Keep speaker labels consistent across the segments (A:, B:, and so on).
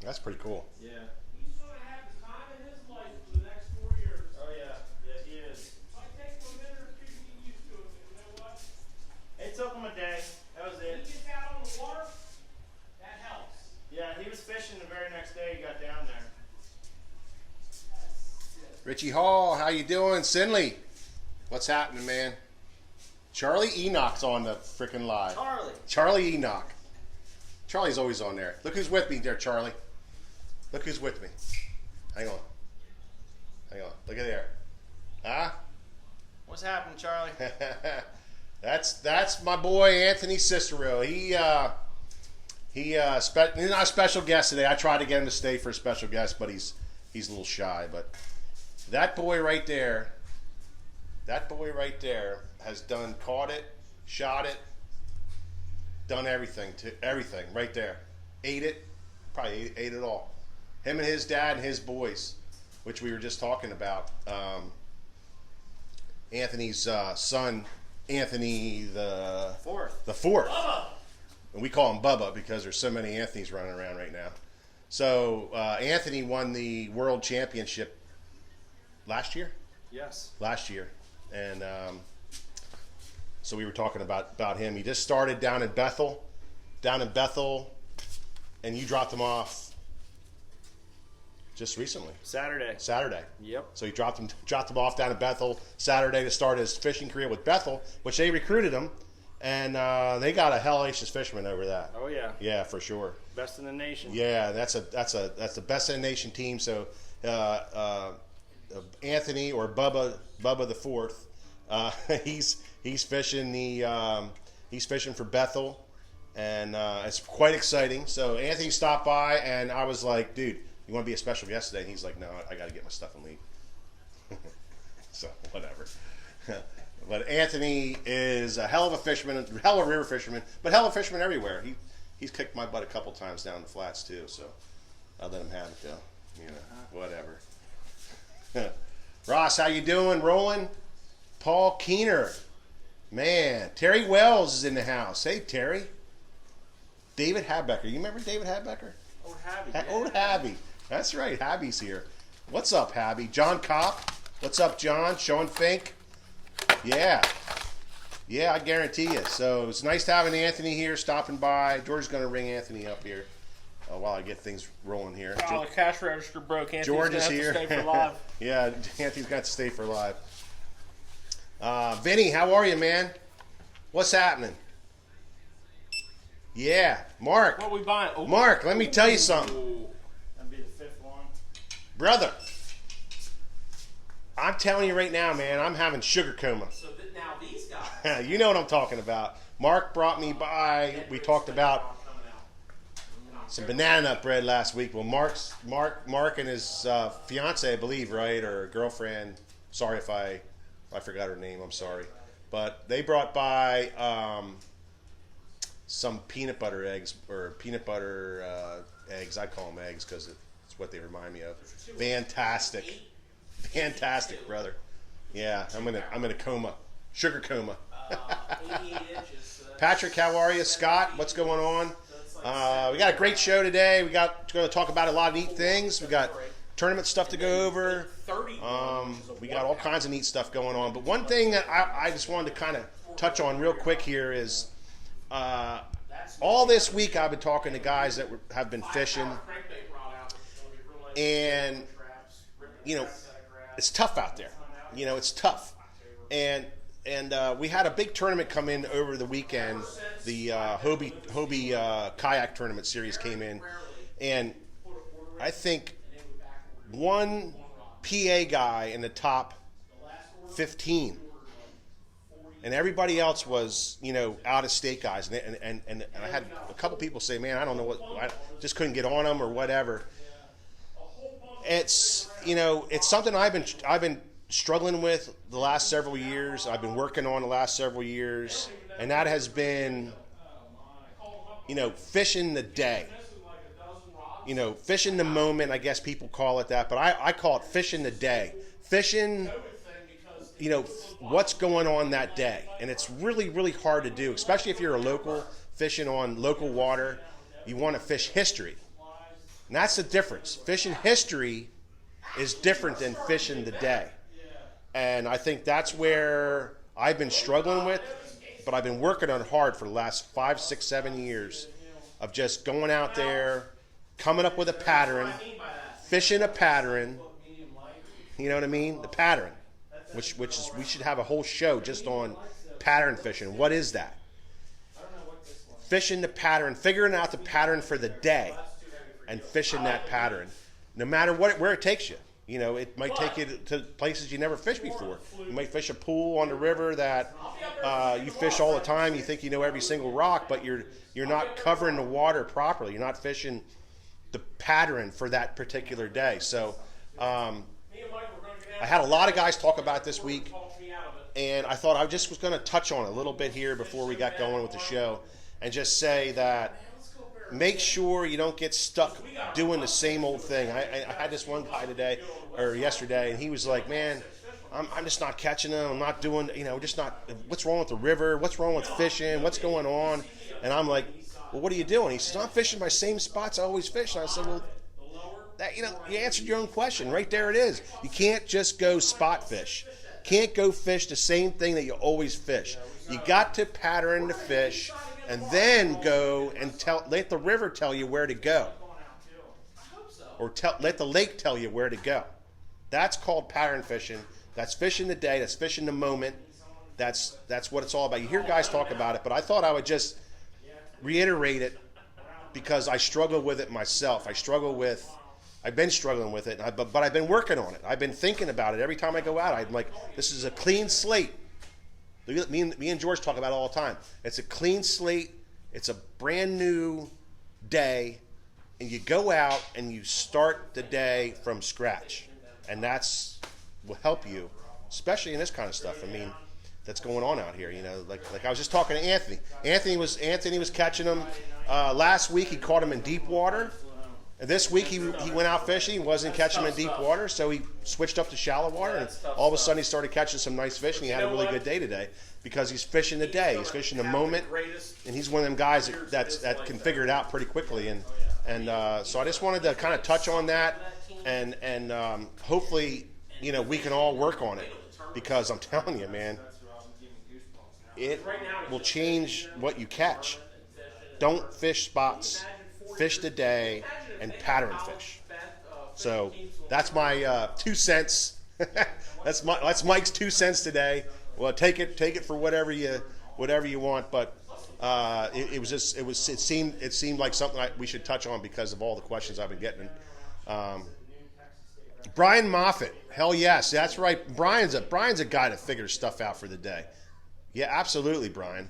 A: That's pretty cool.
B: Yeah.
C: He's going to have the time in his life for the next 4 years.
B: Oh yeah. Yeah, he is.
C: Might take him a minute or two to get used to it, but you know what?
B: It took him a day. That was
C: When
B: it.
C: he gets out on the water, that helps.
B: Yeah, he was fishing the very next day he got down there.
A: Richie Hall, how you doing? Sinley, what's happening, man? Charlie Enoch's on the freaking live.
B: Charlie.
A: Charlie Enoch. Charlie's always on there. Look who's with me there, Charlie. Look who's with me. Hang on. Hang on. Look at there. Huh?
B: What's happening, Charlie?
A: That's my boy Anthony Cicero. He's not a special guest today. I tried to get him to stay for a special guest, but he's a little shy. But that boy right there has caught it, shot it, done everything right there. Ate it, probably ate it all. Him and his dad and his boys, which we were just talking about. Anthony's son, Anthony the
B: Fourth.
A: Bubba. And we call him Bubba because there's so many Anthony's running around right now. So Anthony won the world championship last year.
B: Yes.
A: Last year, and so we were talking about him. He just started down in Bethel, and you dropped him off just recently.
B: Saturday. Yep.
A: So you dropped him off down in Bethel Saturday to start his fishing career with Bethel, which they recruited him, and they got a hellacious fisherman over that.
B: Oh yeah.
A: Yeah, for sure.
B: Best in the nation.
A: Yeah, that's the best in the nation team. So Anthony or Bubba the Fourth, he's fishing for Bethel, and it's quite exciting. So Anthony stopped by, and I was like, dude, you want to be a special guest today? And he's like, no, I got to get my stuff and leave. So whatever. But Anthony is a hell of a fisherman, hell of a river fisherman, but hell of a fisherman everywhere. He's kicked my butt a couple times down the flats too, so I'll let him have it though. You know, whatever. Ross, how you doing? Rolling? Paul Keener. Man, Terry Wells is in the house. Hey, Terry. David Habecker. You remember David Habecker?
B: Old Habby.
A: Old Habby. That's right. Habby's here. What's up, Habby? John Kopp. What's up, John? Sean Fink. Yeah. Yeah, I guarantee you. So it's nice having Anthony here stopping by. George's going to ring Anthony up here while I get things rolling here.
B: Oh, the cash register broke. Anthony's
A: George is
B: gonna
A: here.
B: have to stay for live.
A: Yeah, Anthony's got to stay for live. Vinny, how are you, man? What's happening? Yeah, Mark.
B: What are we buying? Oh.
A: Mark, let me tell you something.
B: Ooh. That'd be the fifth one.
A: Brother, I'm telling you right now, man, I'm having sugar coma.
C: So now these guys.
A: You know what I'm talking about. Mark brought me by. We talked about some banana nut bread last week. Well, Mark and his fiance, I believe, right, or girlfriend. Sorry if I forgot her name. I'm sorry, but they brought by some peanut butter eggs or peanut butter eggs. I call them eggs because it's what they remind me of. Fantastic, brother. Yeah, I'm in a coma, sugar coma.
C: 88 inches.
A: Patrick, how are you? Scott, what's going on? We got a great show today. We got going to talk about a lot of neat things. We got tournament stuff to go over. We got all kinds of neat stuff going on. But one thing that I just wanted to kind of touch on real quick here is all this week I've been talking to guys that have been fishing, and you know it's tough out there. You know it's tough, and we had a big tournament come in over the weekend. The Hobie Kayak Tournament Series came in, and I think one PA guy in the top 15, and everybody else was, you know, out-of-state guys. And I had a couple people say, man, I don't know what, I just couldn't get on them or whatever. It's, you know, it's something I've been struggling with the last several years. I've been working on the last several years, and that has been, you know, fishing the day. You know, fishing the moment, I guess people call it that, but I call it fishing the day. Fishing, you know, what's going on that day. And it's really, really hard to do, especially if you're a local, fishing on local water. You want to fish history. And that's the difference. Fishing history is different than fishing the day. And I think that's where I've been struggling with, but I've been working on it hard for the last 5, 6, 7 years of just going out there, coming up with a pattern, fishing a pattern. You know what I mean? The pattern, which is, we should have a whole show just on pattern fishing. What is that? Fishing the pattern, figuring out the pattern for the day, and fishing that pattern, no matter where it takes you. You know, it might take you to places you never fished before. You might fish a pool on the river that you fish all the time. You think you know every single rock, but you're not covering the water properly. You're not fishing the pattern for that particular day. So I had a lot of guys talk about it this week, and I thought I just was going to touch on it a little bit here before we got going with the show, and just say that make sure you don't get stuck doing the same old thing. I had this one guy today or yesterday, and he was like, "Man, I'm just not catching them. I'm not doing, just not. What's wrong with the river? What's wrong with fishing? What's going on?" And I'm like, "Well, what are you doing?" He says, "I'm fishing my same spots I always fish." And I said, "Well, that you answered your own question. Right there it is. You can't just go spot fish. Can't go fish the same thing that you always fish. You got to pattern the fish, and then go and let the river tell you where to go, or let the lake tell you where to go. That's called pattern fishing. That's fishing the day. That's fishing the moment. That's what it's all about. You hear guys talk about it, but I thought I would just reiterate it because I struggle with it myself. I've been struggling with it, but I've been working on it. I've been thinking about it every time I go out. I'm like, this is a clean slate. Me and George talk about it all the time. It's a clean slate. It's a brand new day, and you go out and you start the day from scratch, and that's will help you, especially in this kind of stuff. I mean, that's going on out here. Like I was just talking to Anthony. Anthony was catching them last week. He caught them in deep water. And this week he went out fishing. He wasn't catching them in deep water, so he switched up to shallow water, and all of a sudden he started catching some nice fish, and he had a really good day today because he's fishing the day. He's fishing the moment, and he's one of them guys that can figure it out pretty quickly. And so I just wanted to kind of touch on that, and hopefully we can all work on it, because I'm telling you, man, it will change what you catch. Don't fish spots, fish the day, and pattern fish. So that's my 2 cents. that's Mike's 2 cents today. Well, take it for whatever you want. But it seemed like something we should touch on because of all the questions I've been getting. Brian Moffitt, hell yes, that's right. Brian's a guy that figures stuff out for the day. Yeah, absolutely, Brian.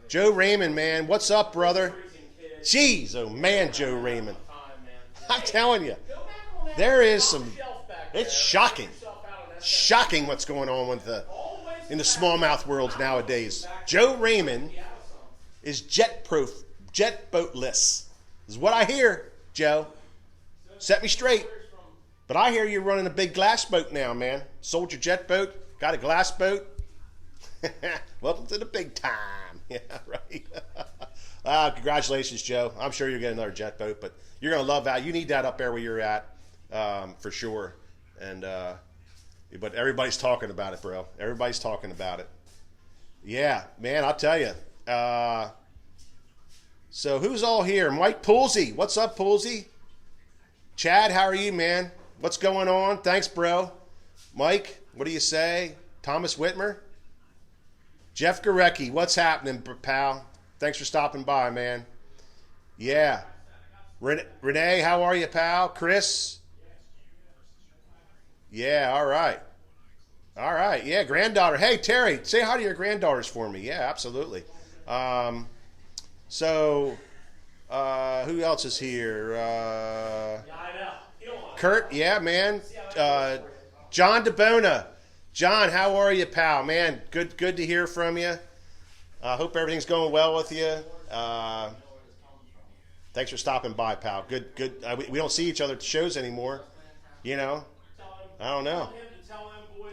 A: Joe Raymond, man, what's up, brother? Jeez, oh man, Joe Raymond. I'm telling you, there is some. It's shocking what's going on in the smallmouth world nowadays. Joe Raymond is jet boatless. Is what I hear, Joe. Set me straight. But I hear you're running a big glass boat now, man. Sold your jet boat, got a glass boat. Welcome to the big time. Yeah, right. Congratulations, Joe. I'm sure you'll get another jet boat, but you're going to love that. You need that up there where you're at, for sure. And but everybody's talking about it, bro. Everybody's talking about it. Yeah, man, I'll tell you. So who's all here? Mike Poolsey. What's up, Poolsey? Chad, how are you, man? What's going on? Thanks, bro. Mike, what do you say? Thomas Whitmer? Jeff Gorecki, what's happening, pal? Thanks for stopping by, man. Yeah. Renee, how are you, pal? Chris? Yeah, all right. All right, yeah, granddaughter. Hey, Terry, say hi to your granddaughters for me. Yeah, absolutely. So, who else is here? Kurt, yeah, man. John DeBona. John, how are you, pal? Man, good to hear from you. I hope everything's going well with you. Thanks for stopping by, pal. Good. We don't see each other at the shows anymore. I don't know.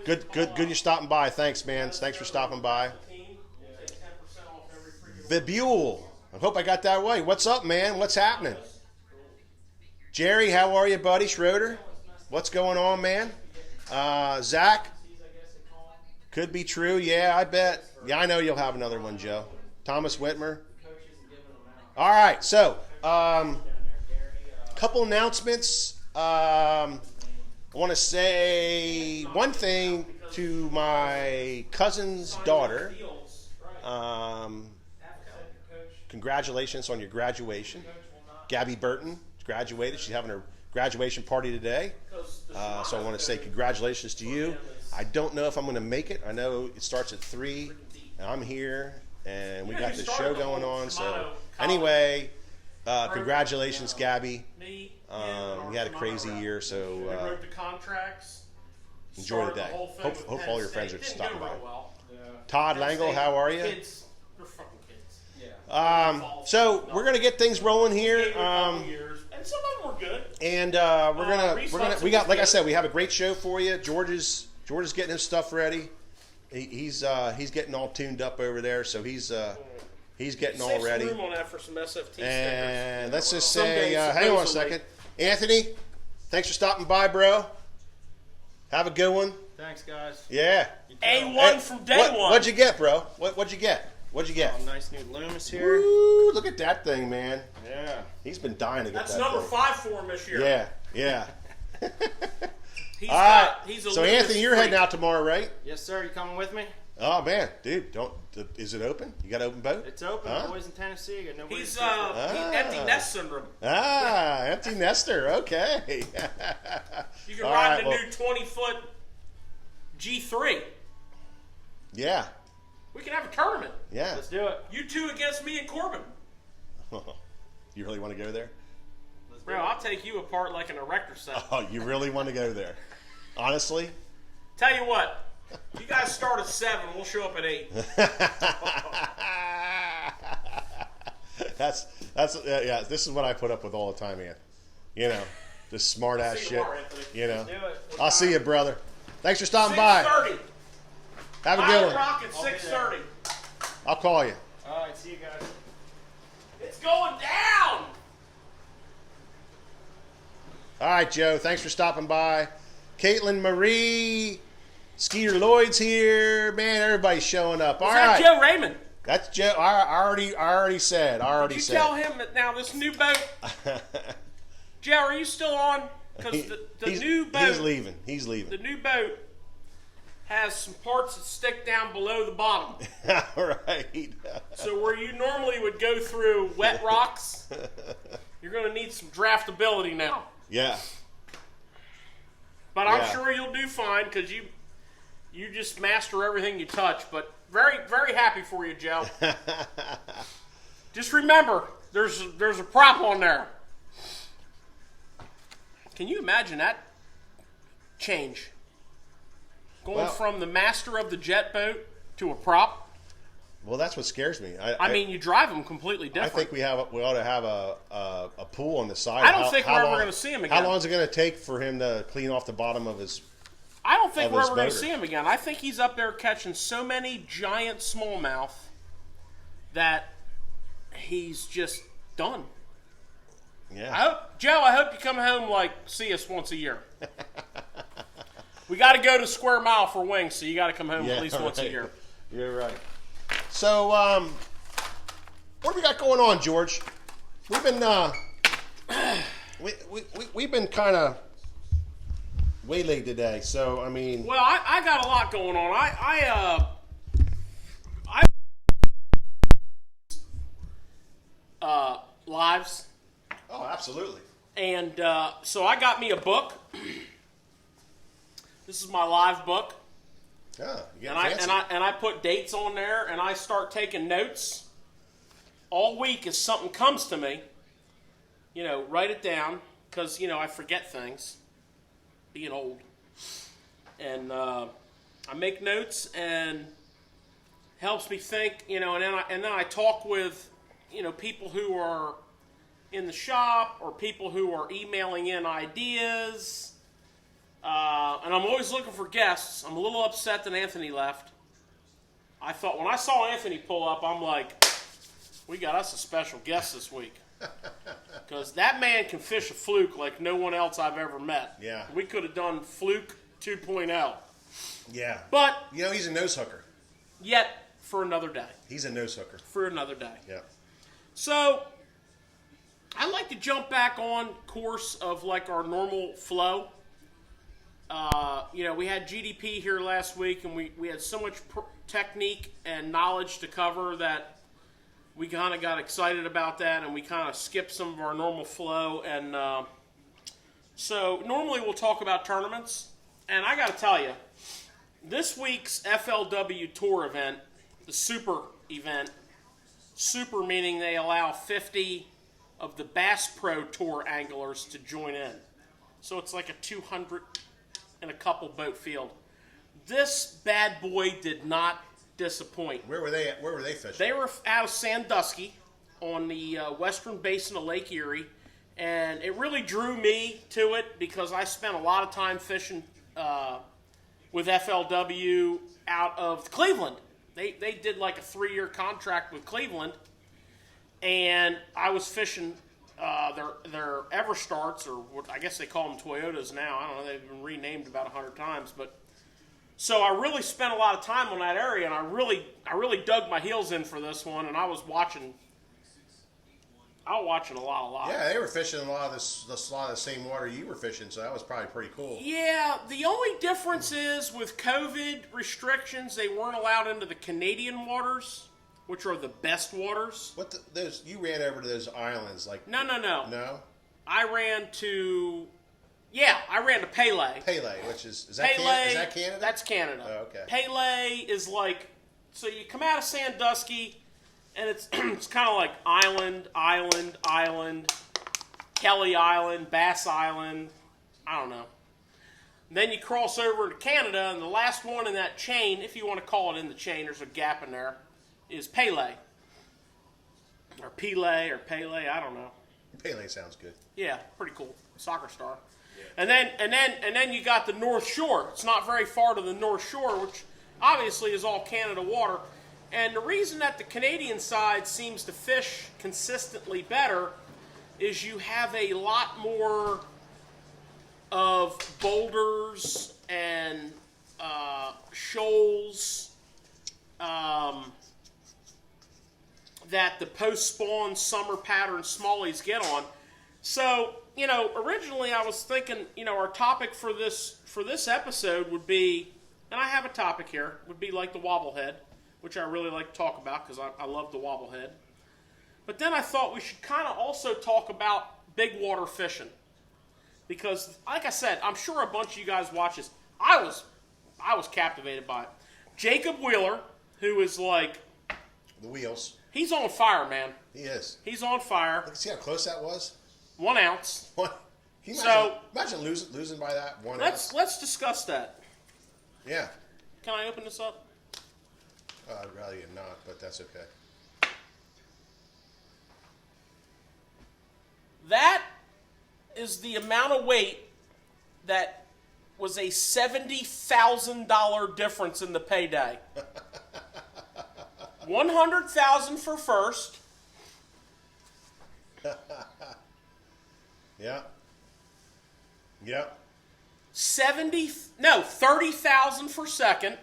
A: Good you're stopping by. Thanks, man. Thanks for stopping by. Vibule. I hope I got that right. What's up, man? What's happening? Jerry, how are you, buddy? Schroeder, what's going on, man? Zach, could be true. Yeah, I bet. Yeah, I know you'll have another one, Joe. Thomas Whitmer. All right, so couple announcements. I want to say one thing to my cousin's daughter. Congratulations on your graduation. Gabby Burton graduated. She's having her graduation party today. So I want to say congratulations to you. I don't know if I'm going to make it. I know it starts at 3, and I'm here, and we got this show going on. So anyway, congratulations, Gabby. We had a crazy year, so
C: We wrote the contracts.
A: enjoy the
C: started
A: day.
C: whole thing
A: Hope
C: with
A: all your
C: Penn
A: friends are
C: State. Didn't
A: stopping
C: go
A: by.
C: real well.
A: Todd
C: Penn
A: Langle,
C: State
A: how are you?
C: Kids, they're fucking kids. Yeah.
A: So we're gonna get things rolling here,
C: Gave it a couple years, and some of them were good.
A: and we got, like I said, we have a great show for you. George is getting his stuff ready. He's getting all tuned up over there, so he's getting all
C: Save
A: ready.
C: some room on that for some SFT
A: And
C: stickers.
A: let's just
C: Someday,
A: say, hang on a
C: supposedly.
A: second, Anthony. Thanks for stopping by, bro. Have a good one.
B: Thanks, guys.
A: Yeah.
C: A1
A: Hey,
C: from day one.
A: What'd you get, bro? What'd you get? What'd you get?
B: Oh, nice new Loomis here.
A: Woo, look at that thing, man.
B: Yeah.
A: He's been dying to get
C: That's
A: that
C: number
A: thing.
C: 5 for him this year.
A: Yeah.
C: He's
A: All right.
C: he's a
A: So
C: Loomis
A: Anthony, you're
C: freak.
A: heading out tomorrow, right?
B: Yes, sir. You coming with me?
A: Oh man, dude, is it open? You got an open boat?
B: It's open.
A: Huh?
B: Boys in Tennessee. Got nobody
C: He's
B: to fish with.
C: he's empty nest syndrome.
A: Empty nester. Okay.
C: You can
A: All
C: ride
A: right,
C: the
A: well-
C: new 20-foot G3.
A: Yeah.
C: We can have a tournament.
A: Yeah.
B: Let's do it.
C: You two against me and Corbin.
A: You really want to go there?
C: Bro, I'll take you apart like an erector set.
A: Oh, you really want to go there? Honestly?
C: Tell you what, you guys start at 7. We'll show up at 8.
A: That's yeah. This is what I put up with all the time, man. You know, this smart ass
C: See you
A: shit.
C: tomorrow, Anthony.
A: You know.
B: Do it.
A: I'll see you, brother. Thanks for stopping by.
C: 6:30.
A: Have a good
C: Pilot
A: one.
C: Rock at
B: I'll be
C: 6:30.
A: I'll call you.
B: All right. See you guys.
C: It's going down.
A: All right, Joe. Thanks for stopping by. Caitlin Marie, Skeeter Lloyd's here. Man, everybody's showing up. All
C: Is
A: right.
C: that Joe Raymond?
A: That's Joe. I already said.
C: Did you tell him that now this new boat? Joe, are you still on? Because the new boat,
A: He's leaving. He's
C: the
A: leaving.
C: new boat has some parts that stick down below the bottom.
A: All right.
C: So where you normally would go through wet rocks, you're going to need some draftability now.
A: Yeah.
C: But I'm
A: Yeah.
C: sure you'll do fine because you just master everything you touch. But very, very happy for you, Joe. Just remember, there's a prop on there. Can you imagine that change? Going
A: Well-
C: from the master of the jet boat to a prop?
A: Well, that's what scares me.
C: I mean, you drive them completely
A: I
C: different.
A: think we ought to have a pool on the side.
C: I don't think we're ever gonna see him again.
A: How long is it going to take for him to clean off the bottom of his?
C: I don't think
A: of
C: we're
A: his
C: ever going to
A: motor.
C: see him again. I think he's up there catching so many giant smallmouth that he's just done.
A: Yeah.
C: Joe, I hope you come home see us once a year. We got to go to Square Mile for wings, so you got to come home at least once a
A: right.
C: year.
A: You're right. So, what do we got going on, George? We've been we've been kind of waylaid today. So, I mean,
C: Well, I got a lot going on. I lives,
A: oh, absolutely.
C: and so I got me a book. This is my live book.
A: Yeah, you get
C: And
A: fancy.
C: I put dates on there, and I start taking notes all week as something comes to me. You know, write it down because I forget things, being old, and I make notes and helps me think. And then I talk with people who are in the shop or people who are emailing in ideas. And I'm always looking for guests. I'm a little upset that Anthony left. I thought when I saw Anthony pull up, I'm like, we got us a special guest this week. Because that man can fish a fluke like no one else I've ever met.
A: Yeah.
C: We could have done fluke 2.0.
A: Yeah.
C: But
A: You know, he's a nose hooker.
C: yet, for another day.
A: He's a nose hooker.
C: For another day.
A: Yeah.
C: So, I'd like to jump back on course of like our normal flow. We had GDP here last week, and we had so much technique and knowledge to cover that we kind of got excited about that, and we kind of skipped some of our normal flow. And so normally we'll talk about tournaments, and I got to tell you, this week's FLW Tour event, the Super event, Super meaning they allow 50 of the Bass Pro Tour anglers to join in. So it's like a 200 and a couple boat field. This bad boy did not disappoint.
A: Where were they at? Where were they fishing?
C: They were out of Sandusky on the western basin of Lake Erie, and it really drew me to it because I spent a lot of time fishing with FLW out of Cleveland. They did like a 3-year contract with Cleveland, and I was fishing their Everstarts, or what I guess they call them Toyotas now. I don't know, they've been renamed about 100 times, but so I really spent a lot of time on that area, and I really dug my heels in for this one, and I was watching a lot.
A: Yeah, they were fishing a lot of the same water you were fishing, so that was probably pretty cool.
C: Yeah, the only difference is with COVID restrictions, they weren't allowed into the Canadian waters, which are the best waters.
A: Those you ran over to those islands like?
C: No.
A: No.
C: I ran to Pele.
A: Pele, which is that
C: Pele,
A: is that Canada?
C: That's Canada.
A: Oh, okay.
C: Pele is like, so you come out of Sandusky, and it's it's kind of like island, Kelly Island, Bass Island, I don't know. Then you cross over to Canada, and the last one in that chain, if you want to call it in the chain, there's a gap in there, is Pele. Or Pele, I don't know.
A: Pele sounds good.
C: Yeah, pretty cool. Soccer star. And then you got the North Shore. It's not very far to the North Shore, which obviously is all Canada water. And the reason that the Canadian side seems to fish consistently better is you have a lot more of boulders and shoals that the post-spawn summer pattern smallies get on. So, originally I was thinking, our topic for this episode would be, and I have a topic here, would be like the wobblehead, which I really like to talk about because I love the wobblehead. But then I thought we should kind of also talk about big water fishing. Because, like I said, I'm sure a bunch of you guys watch this. I was captivated by it. Jacob Wheeler, who is like...
A: The wheels.
C: He's on fire, man.
A: He is.
C: He's on fire.
A: Look, see how close that was?
C: 1 ounce.
A: What? Can you
C: So-
A: imagine losing by that 1 ounce?
C: Let's discuss that.
A: Yeah.
C: Can I open this up?
A: I'd rather you not, but that's okay.
C: That is the amount of weight that was a $70,000 difference in the payday. $100,000 for first.
A: Yeah. Yeah.
C: 30,000 for second.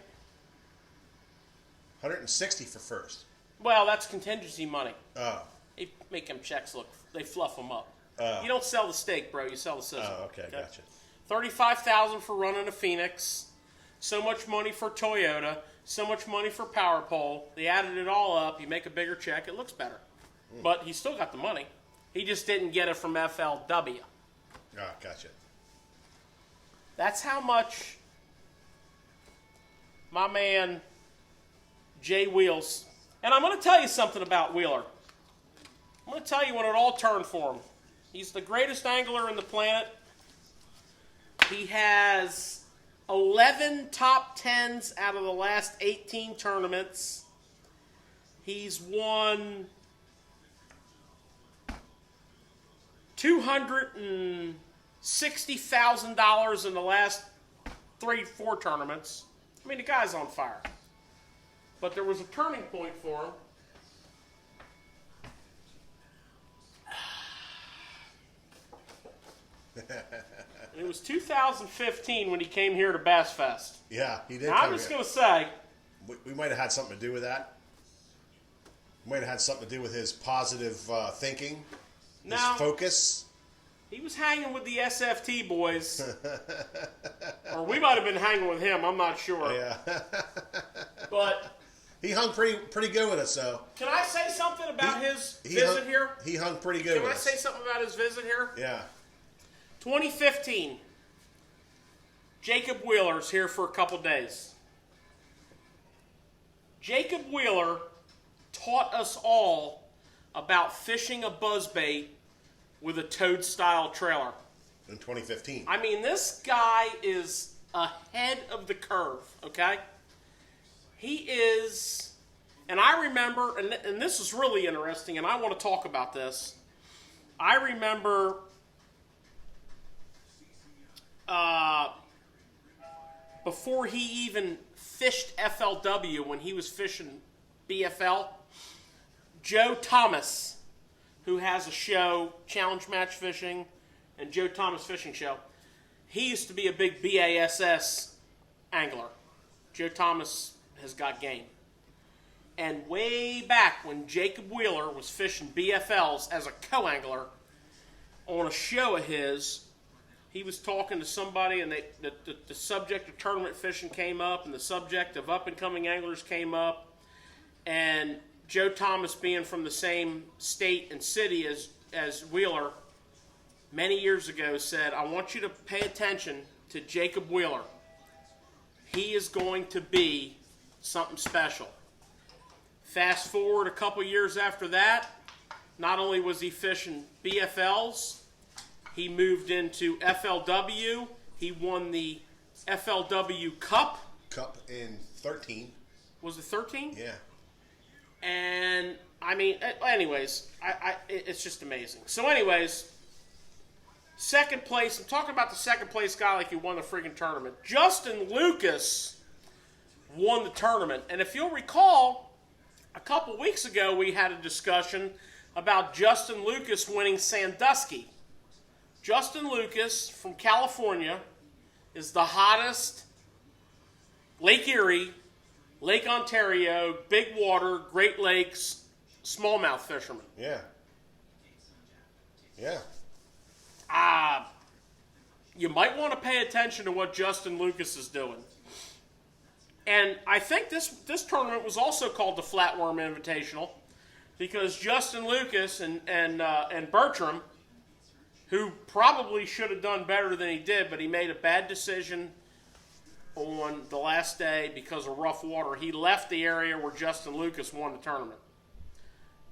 A: 160 for first.
C: Well, that's contingency money.
A: Oh.
C: They make them checks look. They fluff them up.
A: Oh.
C: You don't sell the steak, bro. You sell the sizzle.
A: Oh, okay, gotcha.
C: 35,000 for running a Phoenix. So much money for Toyota. So much money for Power Pole. They added it all up. You make a bigger check. It looks better. But he still got the money. He just didn't get it from FLW.
A: Oh, gotcha.
C: That's how much my man Jay Wheels. And I'm going to tell you something about Wheeler. I'm going to tell you when it all turned for him. He's the greatest angler on the planet. He has 11 top 10s out of the last 18 tournaments. He's won $260,000 in the last 3-4 tournaments. I mean, the guy's on fire. But there was a turning point for him. And it was 2015 when he came here to Bass Fest.
A: Yeah, he did.
C: Now, I'm
A: come
C: just
A: here.
C: going to say,
A: We might have had something to do with that. Might have had something to do with his positive thinking, his
C: Now-
A: focus.
C: he was hanging with the SFT boys. Or we might have been hanging with him, I'm not sure.
A: Yeah,
C: But
A: he hung pretty good with us. So
C: can I say something about his
A: he
C: visit
A: hung,
C: here?
A: He hung pretty good
C: Can
A: with
C: I
A: us.
C: say something about his visit here?
A: Yeah,
C: 2015. Jacob Wheeler's here for a couple days. Jacob Wheeler taught us all about fishing a buzzbait with a toad-style trailer.
A: in 2015.
C: I mean, this guy is ahead of the curve, okay? He is, and I remember, and this is really interesting, and I want to talk about this. I remember before he even fished FLW, when he was fishing BFL, Joe Thomas, who has a show, Challenge Match Fishing, and Joe Thomas Fishing Show, he used to be a big BASS angler. Joe Thomas has got game. And way back when Jacob Wheeler was fishing BFLs as a co-angler on a show of his, he was talking to somebody, and the subject of tournament fishing came up, and the subject of up-and-coming anglers came up, and Joe Thomas, being from the same state and city as Wheeler, many years ago said, I want you to pay attention to Jacob Wheeler. He is going to be something special. Fast forward a couple years after that, not only was he fishing BFLs, he moved into FLW. He won the FLW Cup.
A: Cup in 13.
C: Was it 13?
A: Yeah.
C: And, I mean, anyways, it's just amazing. So, anyways, second place, I'm talking about the second place guy like he won the freaking tournament. Justin Lucas won the tournament. And if you'll recall, a couple weeks ago we had a discussion about Justin Lucas winning Sandusky. Justin Lucas from California is the hottest Lake Erie, Lake Ontario, big water, Great Lakes, smallmouth fisherman.
A: Yeah. Yeah.
C: You might want to pay attention to what Justin Lucas is doing. And I think this tournament was also called the Flatworm Invitational because Justin Lucas and Bertram, who probably should have done better than he did, but he made a bad decision on the last day because of rough water. He left the area where Justin Lucas won the tournament.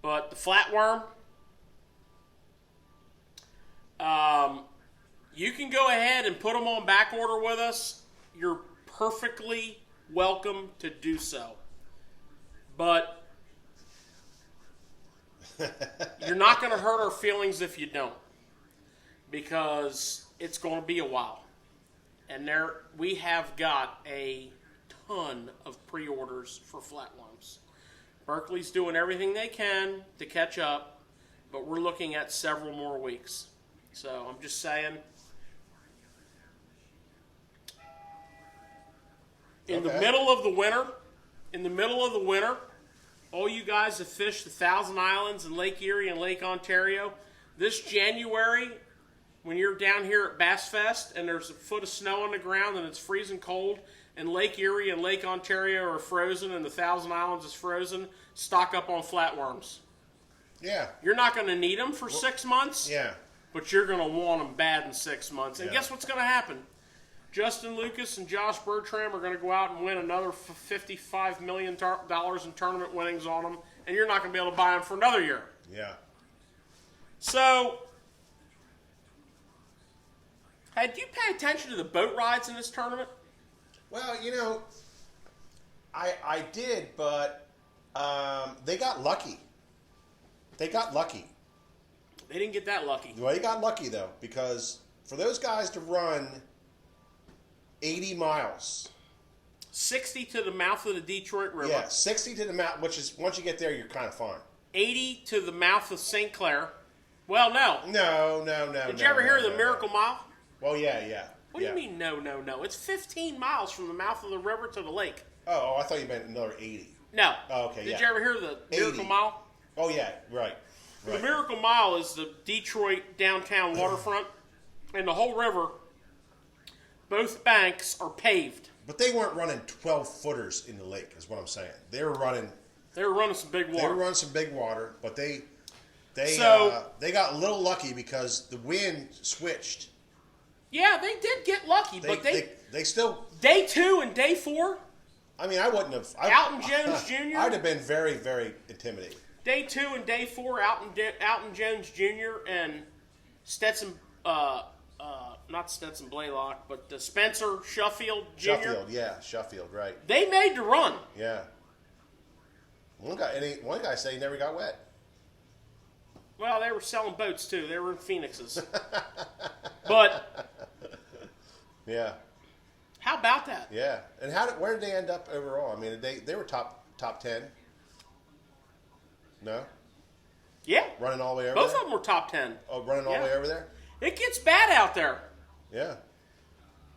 C: But the Flatworm, you can go ahead and put them on back order with us. You're perfectly welcome to do so. But you're not going to hurt our feelings if you don't, because it's going to be a while. And we have got a ton of pre-orders for flatworms. Berkeley's doing everything they can to catch up, but we're looking at several more weeks. So I'm just saying, in the middle of the winter, all you guys have fished the Thousand Islands and Lake Erie and Lake Ontario, this January, when you're down here at Bass Fest and there's a foot of snow on the ground and it's freezing cold and Lake Erie and Lake Ontario are frozen and the Thousand Islands is frozen, stock up on flatworms.
A: Yeah.
C: You're not going to need them for 6 months,
A: Yeah.
C: but you're going to want them bad in 6 months. And
A: Yeah.
C: guess what's going to happen? Justin Lucas and Josh Bertram are going to go out and win another $55 million in tournament winnings on them, and you're not going to be able to buy them for another year.
A: Yeah.
C: So, hey, do you pay attention to the boat rides in this tournament?
A: Well, I did, but they got lucky. They got lucky.
C: They didn't get that lucky.
A: Well, they got lucky, though, because for those guys to run 80 miles.
C: 60 to the mouth of the Detroit River.
A: Yeah, 60 to the mouth, which is, once you get there, you're kind of fine.
C: 80 to the mouth of St. Clair. Well, no.
A: No.
C: Did you ever hear of the Miracle Mile?
A: Well, yeah.
C: What do you mean, no? It's 15 miles from the mouth of the river to the lake.
A: Oh, I thought you meant another 80.
C: No.
A: Oh, okay,
C: Did
A: yeah.
C: you ever hear of the Miracle
A: 80.
C: Mile?
A: Oh, yeah, right.
C: The Miracle Mile is the Detroit downtown waterfront, and the whole river, both banks are paved.
A: But they weren't running 12-footers in the lake, is what I'm saying. They were running
C: Some big water.
A: They were running some big water, but they got a little lucky because the wind switched.
C: Yeah, they did get lucky, but
A: they still.
C: Day 2 and day 4.
A: I mean, I wouldn't have.
C: Alton Jones Jr.
A: I'd have been very, very intimidated.
C: Day 2 and day 4, Alton Jones Jr. and Stetson, not Stetson Blaylock, but Spencer Sheffield Jr.
A: Sheffield, right?
C: They made the run.
A: Yeah. One guy said he never got wet.
C: Well, they were selling boats too. They were in Phoenixes. But
A: yeah.
C: How about that?
A: Yeah. And where did they end up overall? I mean, they were top 10. No?
C: Yeah.
A: Running all the way over
C: Both
A: there?
C: of them were top 10.
A: Oh, running all the way over there?
C: It gets bad out there.
A: Yeah.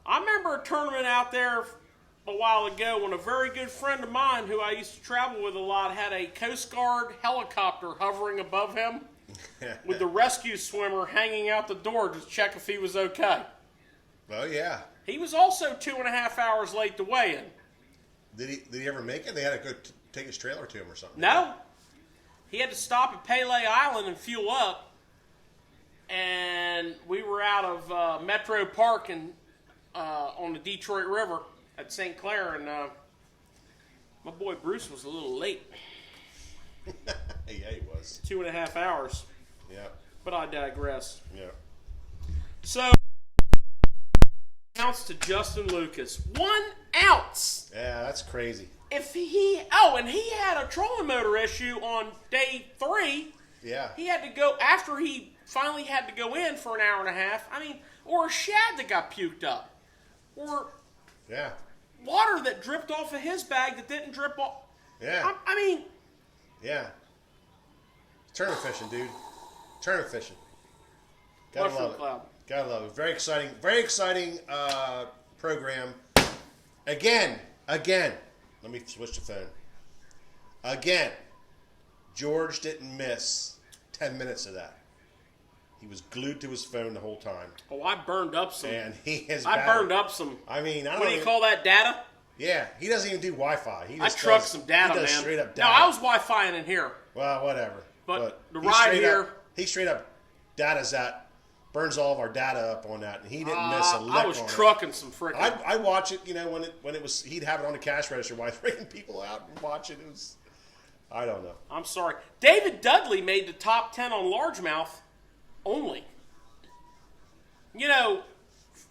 C: I remember a tournament out there a while ago when a very good friend of mine who I used to travel with a lot had a Coast Guard helicopter hovering above him with the rescue swimmer hanging out the door to check if he was okay.
A: Oh, yeah.
C: He was also 2.5 hours late to weigh in.
A: Did he ever make it? They had to go take his trailer to him or something.
C: No. He had to stop at Pele Island and fuel up. And we were out of Metro Park and on the Detroit River at St. Clair, and my boy Bruce was a little late.
A: Yeah, he was.
C: 2.5 hours.
A: Yeah.
C: But I digress.
A: Yeah.
C: So, ounce to Justin Lucas. 1 ounce.
A: Yeah, that's crazy.
C: And he had a trolling motor issue on day 3.
A: Yeah.
C: He had to go, after he finally had to go in for an hour and a half, or a shad that got puked up. Or
A: yeah.
C: water that dripped off of his bag that didn't drip off.
A: Yeah.
C: Yeah.
A: Tournament fishing, dude. Tournament fishing. Gotta love it.
C: Cloud.
A: Gotta love it. Very exciting program. Again. Let me switch the phone. Again, George didn't miss 10 minutes of that. He was glued to his phone the whole time.
C: Oh, I burned up some.
A: And he is
C: burned up some.
A: I mean, I don't
C: What do you call that, data?
A: Yeah, he doesn't even do Wi-Fi.
C: I trucked some data,
A: he does
C: man.
A: straight up data.
C: No, I was Wi-Fiing in here.
A: Well, whatever.
C: But the ride here...
A: he straight up data's that, burns all of our data up on that, and he didn't miss a lick
C: I was
A: on
C: trucking some freaking...
A: I watch it, when it was, he'd have it on the cash register while bringing people out and watch it. It was, I don't know.
C: I'm sorry. David Dudley made the top 10 on largemouth only.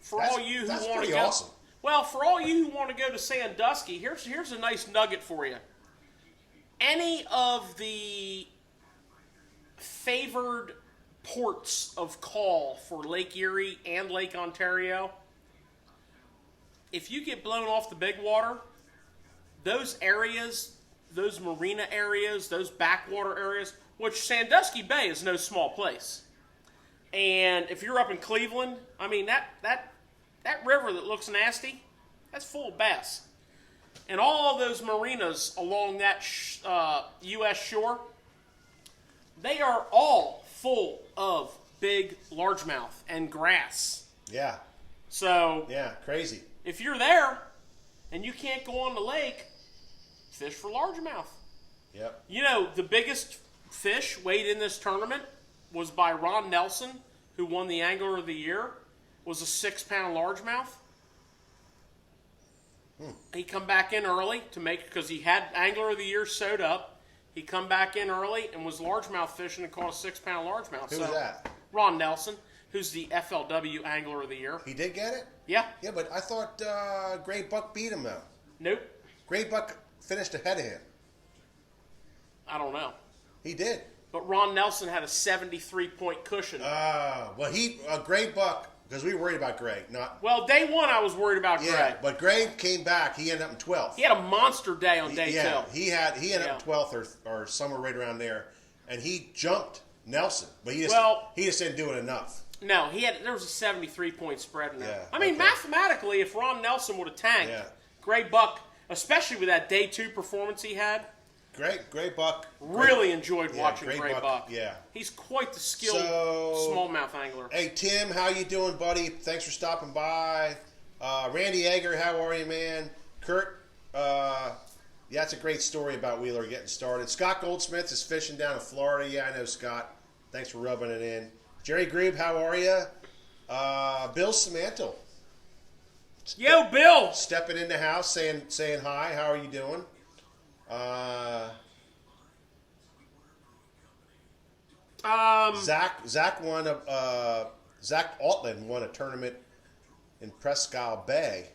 C: For all you who want to
A: pretty
C: go...
A: awesome.
C: Well, for all you who want to go to Sandusky, here's a nice nugget for you. Any of the favored ports of call for Lake Erie and Lake Ontario, if you get blown off the big water, those areas, those marina areas, those backwater areas, which Sandusky Bay is no small place. And if you're up in Cleveland, that river that looks nasty, that's full of bass. And all of those marinas along that U.S. shore, they are all full of big largemouth and grass.
A: Yeah.
C: So,
A: yeah, crazy.
C: If you're there and you can't go on the lake, fish for largemouth.
A: Yep.
C: The biggest fish weighed in this tournament was by Ron Nelson, who won the Angler of the Year, was a 6-pound largemouth. He come back in early because he had Angler of the Year sewed up. He come back in early and was largemouth fishing and caught a 6-pound largemouth.
A: Who was that?
C: Ron Nelson, who's the FLW Angler of the Year.
A: He did get it?
C: Yeah.
A: Yeah, but I thought Gray Buck beat him, though.
C: Nope.
A: Gray Buck finished ahead of him.
C: I don't know.
A: He did.
C: But Ron Nelson had a 73-point cushion.
A: Gray Buck, because we were worried about Gray.
C: Well, day 1 I was worried about Gray.
A: Yeah, but Gray came back. He ended up in 12th.
C: He had a monster day on day 2.
A: He ended up 12th or somewhere right around there. And he jumped Nelson, but he just didn't do it enough.
C: No, there was a 73-point spread in there.
A: Yeah,
C: I mean,
A: okay.
C: mathematically, if Ron Nelson would have tanked,
A: Yeah.
C: Gray Buck, especially with that day 2 performance he had,
A: Great Buck.
C: really enjoyed watching
A: Gray
C: Gray Buck.
A: Yeah.
C: He's quite the skilled
A: So-
C: smallmouth angler.
A: Hey Tim, how you doing, buddy? Thanks for stopping by. Randy Egger, how are you, man? Kurt, yeah, that's a great story about Wheeler getting started. Scott Goldsmith is fishing down in Florida. Yeah, I know Scott. Thanks for rubbing it in. Jerry Grube, how are you? Bill Samantel,
C: Yo, Bill!
A: stepping in the house, saying hi. How are you doing? Zach won Zach Altman won a tournament in Presque Isle Bay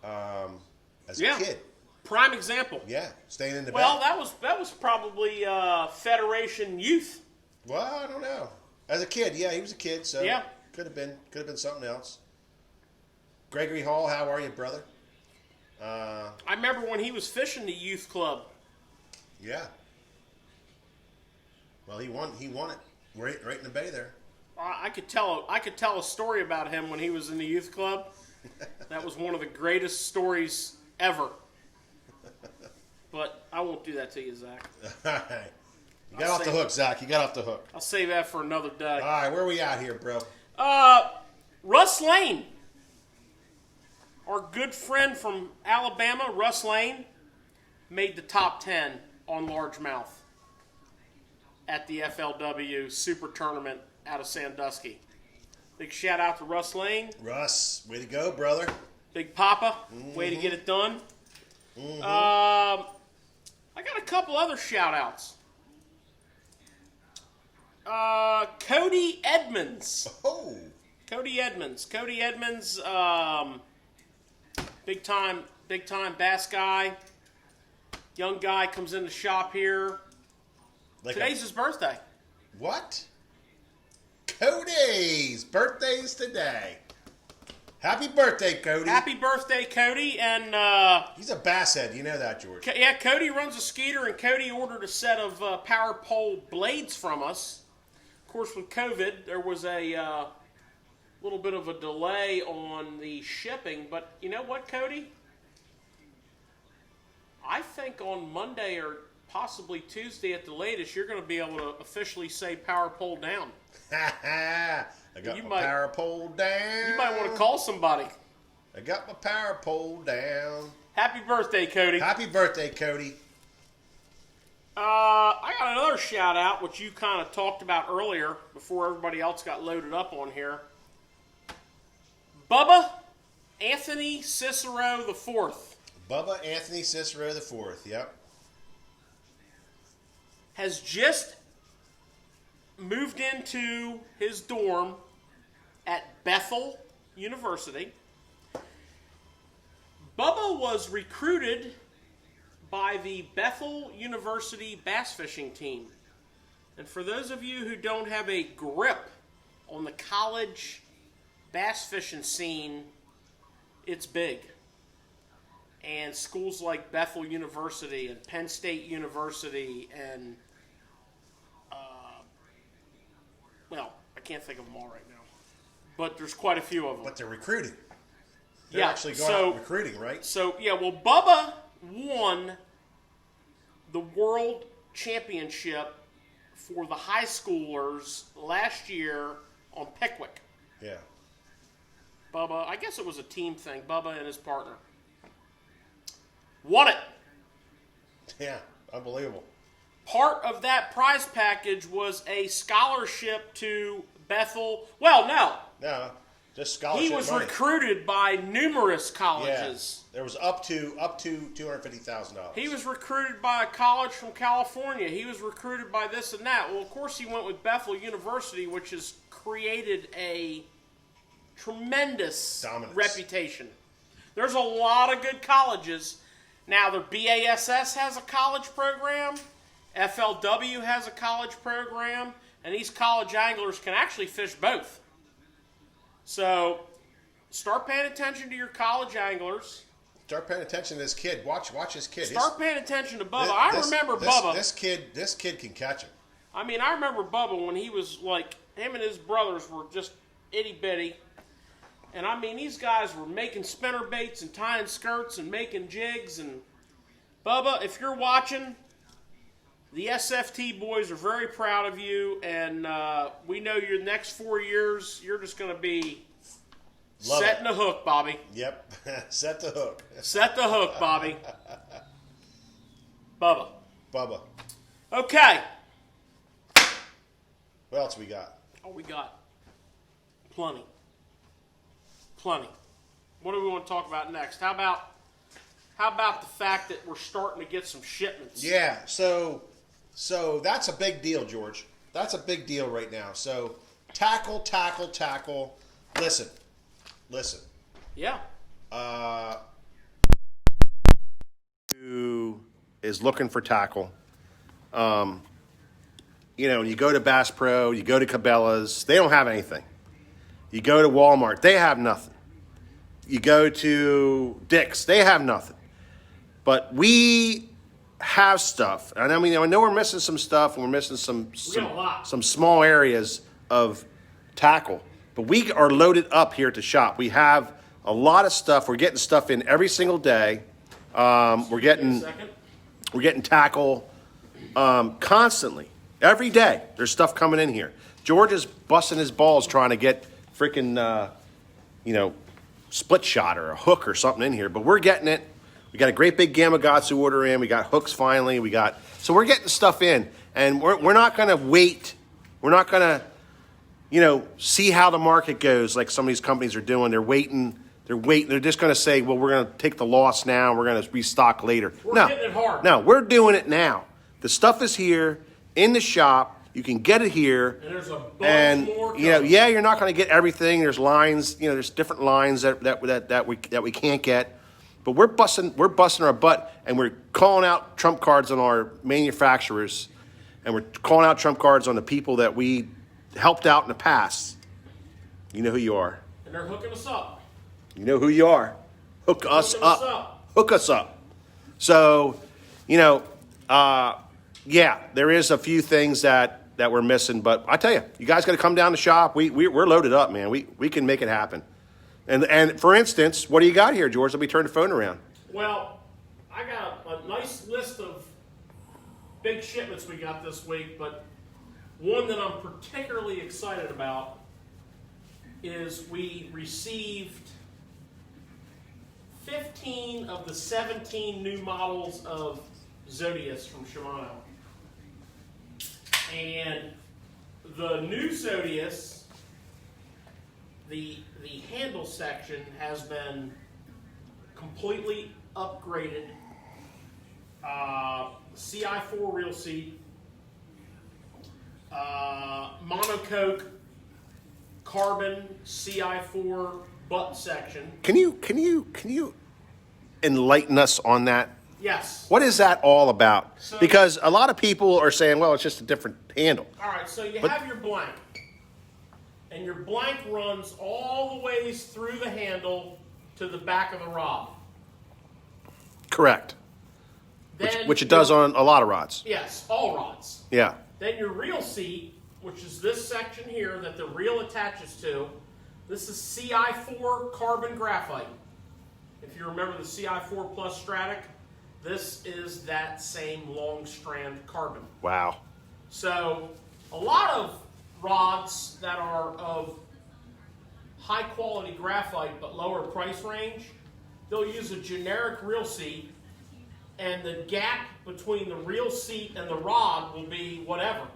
A: as a kid.
C: Prime example.
A: Yeah, staying in the
C: Well,
A: bay.
C: that was probably Federation Youth.
A: Well, I don't know. As a kid, yeah, he was a kid, so
C: Yeah.
A: could have been something else. Gregory Hall, how are you, brother?
C: I remember when he was fishing the youth club.
A: Yeah. Well, he won it right in the bay there.
C: I could tell a story about him when he was in the youth club. That was one of the greatest stories ever. But I won't do that to you, Zach.
A: All right. You got off the hook, Zach. You got off the hook.
C: I'll save that for another day.
A: All right, where are we at here, bro?
C: Russ Lane, our good friend from Alabama, Russ Lane, made the top 10 on largemouth at the FLW Super Tournament out of Sandusky. Big shout out to Russ Lane.
A: Russ, way to go, brother.
C: Big Papa, way to get it done. I got a couple other shout outs. Cody Edmonds.
A: Oh,
C: Cody Edmonds, big time bass guy. Young guy comes in the shop here.
A: like
C: Today's his birthday.
A: what? Cody's birthday's today. Happy birthday, Cody.
C: Happy birthday, Cody! And
A: He's a bass head. You know that, George.
C: yeah, Cody runs a Skeeter, and Cody ordered a set of power pole blades from us. Of course, with COVID, there was a little bit of a delay on the shipping. But you know what, Cody? I think on Monday or possibly Tuesday at the latest, you're going to be able to officially say power pole down.
A: I got
C: You
A: my
C: might-
A: power pole down.
C: You might want to call somebody.
A: I got my power pole down.
C: Happy birthday, Cody.
A: Happy birthday, Cody.
C: I got another shout out, which you kind of talked about earlier before everybody else got loaded up on here. Bubba Anthony Cicero IV
A: Bubba Anthony Cicero IV. Yep.
C: has just moved into his dorm at Bethel University. Bubba was recruited by the Bethel University bass fishing team. And for those of you who don't have a grip on the college bass fishing scene, it's big. And schools like Bethel University and Penn State University and, well, I can't think of them all right now. But there's quite a few of them.
A: But they're recruiting. They're
C: Yeah,
A: actually going
C: so-
A: out recruiting, right?
C: So, yeah, well, Bubba won the world championship for the high schoolers last year on Pickwick.
A: Yeah.
C: Bubba, I guess it was a team thing, Bubba and his partner. Won it.
A: Yeah. Unbelievable.
C: Part of that prize package was a scholarship to Bethel. Well, no.
A: No, just scholarship
C: He was
A: money.
C: recruited by numerous
A: Yeah.
C: colleges.
A: There was up to $250,000.
C: He was recruited by a college from California. He was recruited by this and that. Well, of course, he went with Bethel University, which has created a tremendous
A: Dominance.
C: reputation. There's a lot of good colleges. Now, the BASS has a college program. FLW has a college program. And these college anglers can actually fish both. So, start paying attention to your college anglers.
A: Start paying attention to this kid. Watch this kid.
C: Start paying attention to Bubba. I remember Bubba.
A: This kid can catch him.
C: I mean, I remember Bubba when he was like, him and his brothers were just itty bitty. And I mean, these guys were making spinner baits and tying skirts and making jigs. And Bubba, if you're watching, the SFT boys are very proud of you. And we know your next 4 years, you're just going to be setting the hook, Bobby.
A: Yep. Set the hook.
C: Set the hook, Bobby. Bubba.
A: Bubba.
C: Okay.
A: What else we got?
C: Oh, we got plenty. Plenty. What do we want to talk about next? How about the fact that we're starting to get some shipments?
A: Yeah, so that's a big deal, George. That's a big deal right now. So tackle. Listen.
C: Yeah.
A: Who is looking for tackle? You go to Bass Pro, you go to Cabela's, they don't have anything. You go to Walmart, they have nothing. You go to Dick's, they have nothing. But we have stuff. And I mean, I know we're missing some stuff, and we're missing some small areas of tackle. But we are loaded up here at the shop. We have a lot of stuff. We're getting stuff in every single day. We're getting tackle constantly. Every day, there's stuff coming in here. George is busting his balls trying to get freaking, split shot or a hook or something in here. But we're getting it. We got a great big Gamakatsu order in. We got hooks finally. So we're getting stuff in. And we're not going to wait. We're not going to, see how the market goes like some of these companies are doing. They're waiting. They're just going to say, well, we're going to take the loss now. We're going to restock later.
C: We're hitting it hard.
A: No, we're doing it now. The stuff is here in the shop. You can get it here.
C: And there's a bunch more coming.
A: You're not going to get everything. There's lines, there's different lines that we can't get. But we're busting our butt, and we're calling out trump cards on our manufacturers, and we're calling out trump cards on the people that we helped out in the past. You know who you are.
C: And they're hooking us up.
A: You know who you are. Hook us up. Hook us up. So, there is a few things that we're missing, but I tell you guys got to come down to shop. We're loaded up, man. We can make it happen. And for instance, what do you got here, George? Let me turn the phone around.
C: Well, I got a nice list of big shipments we got this week, but one that I'm particularly excited about is we received 15 of the 17 new models of Zodius from Shimano. And the new Zodius, the handle section has been completely upgraded. CI4 reel seat, monocoque carbon CI4 butt section.
A: Can you enlighten us on that?
C: Yes.
A: What is that all about? Because a lot of people are saying, well, it's just a different handle.
C: All right, so you have your blank. And your blank runs all the ways through the handle to the back of the rod.
A: Correct. Which it does on a lot of rods.
C: Yes, all rods.
A: Yeah. Then
C: your reel seat, which is this section here that the reel attaches to, this is CI4 carbon graphite. If you remember the CI4 Plus Stratic, this is that same long strand carbon.
A: Wow.
C: So a lot of rods that are of high quality graphite but lower price range, they'll use a generic reel seat, and the gap between the reel seat and the rod will be whatever.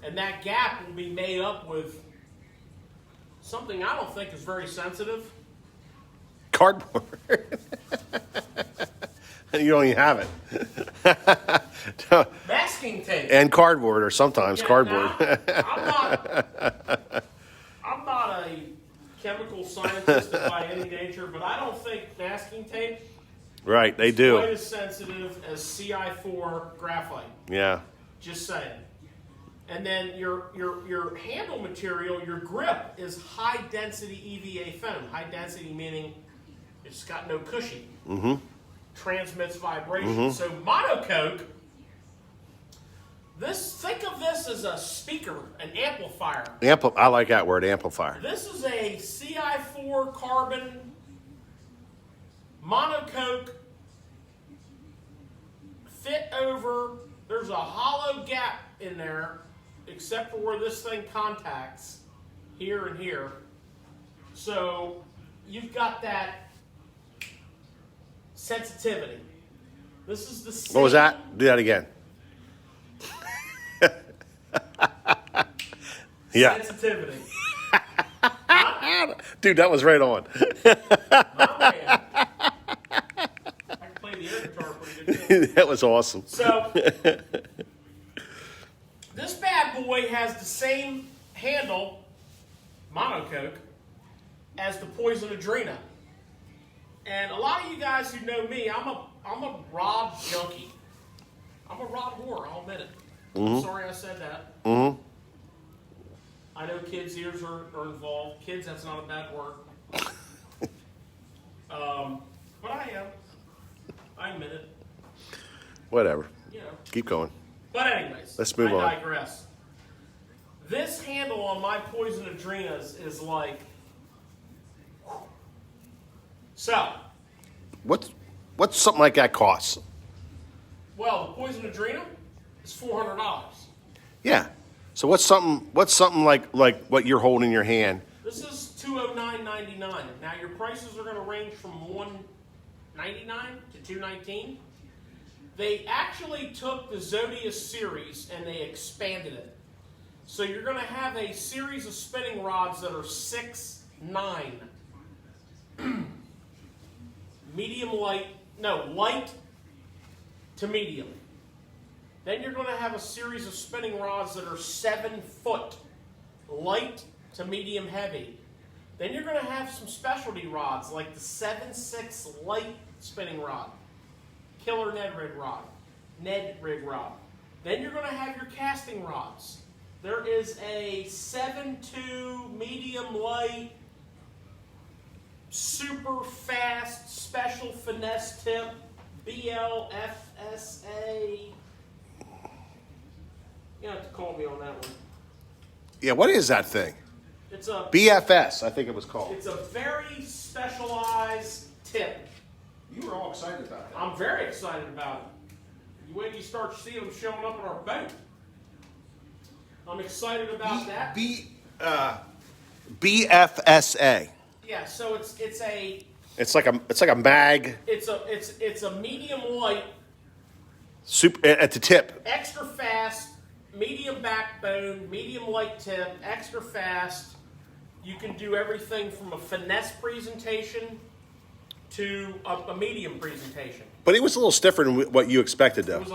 C: And that gap will be made up with something I don't think is very sensitive.
A: Cardboard. You don't even have it.
C: Masking tape.
A: And cardboard, or sometimes cardboard.
C: I'm not a chemical scientist by any nature, but I don't think masking tape
A: right, they
C: is
A: do.
C: quite as sensitive as CI4 graphite.
A: Yeah.
C: Just saying. And then your handle material, your grip, is high density EVA foam. High density meaning it's got no cushion. Mm-hmm. Transmits vibration. Mm-hmm. So monocoque, Think of this as a speaker, an amplifier.
A: I like that word, amplifier.
C: This is a CI4 carbon monocoque fit over. There's a hollow gap in there, except for where this thing contacts, here and here. So you've got that sensitivity. This is the same.
A: What was that? Do that again. Yeah.
C: Sensitivity.
A: Dude, that was right on.
C: My man. I can play the air guitar pretty good too.
A: That was awesome.
C: So, this bad boy has the same handle, monocoque, as the Poison Adrena. And a lot of you guys who know me, I'm a rod junkie. I'm a rod whore, I'll admit it. I'm sorry I said that.
A: Mm-hmm.
C: I know kids' ears are involved. Kids, that's not a bad word. But I am. I admit it.
A: Whatever.
C: You know.
A: Keep going.
C: But anyways,
A: Let's move on.
C: I digress. This handle on my Poison Adrenas is like... So,
A: What's something like that cost?
C: well, the Poison Adrena is $400.
A: Yeah. So what's something like what you're holding in your hand?
C: This is $209.99. Now your prices are going to range from $199 to $219. They actually took the Zodius series and they expanded it. So you're going to have a series of spinning rods that are 6'9". Light to medium. Then you're going to have a series of spinning rods that are 7 foot, light to medium heavy. Then you're going to have some specialty rods like the 7.6 light spinning rod, killer Ned rig rod. Then you're going to have your casting rods. There is a 7.2 medium light, super fast special finesse tip, BLFSA. You have to call me on that one.
A: Yeah, what is that thing?
C: It's a
A: BFS, I think it was called.
C: It's a very specialized tip.
A: You were all excited about that.
C: I'm very excited about it. You wait till you start seeing them showing up on our boat. I'm excited about that.
A: BFSA.
C: Yeah, so it's
A: like a mag.
C: It's a medium light,
A: Super at the tip.
C: extra fast, medium backbone, medium light tip, extra fast. You can do everything from a finesse presentation to a medium presentation.
A: But it was a little stiffer than what you expected, though.
C: It was a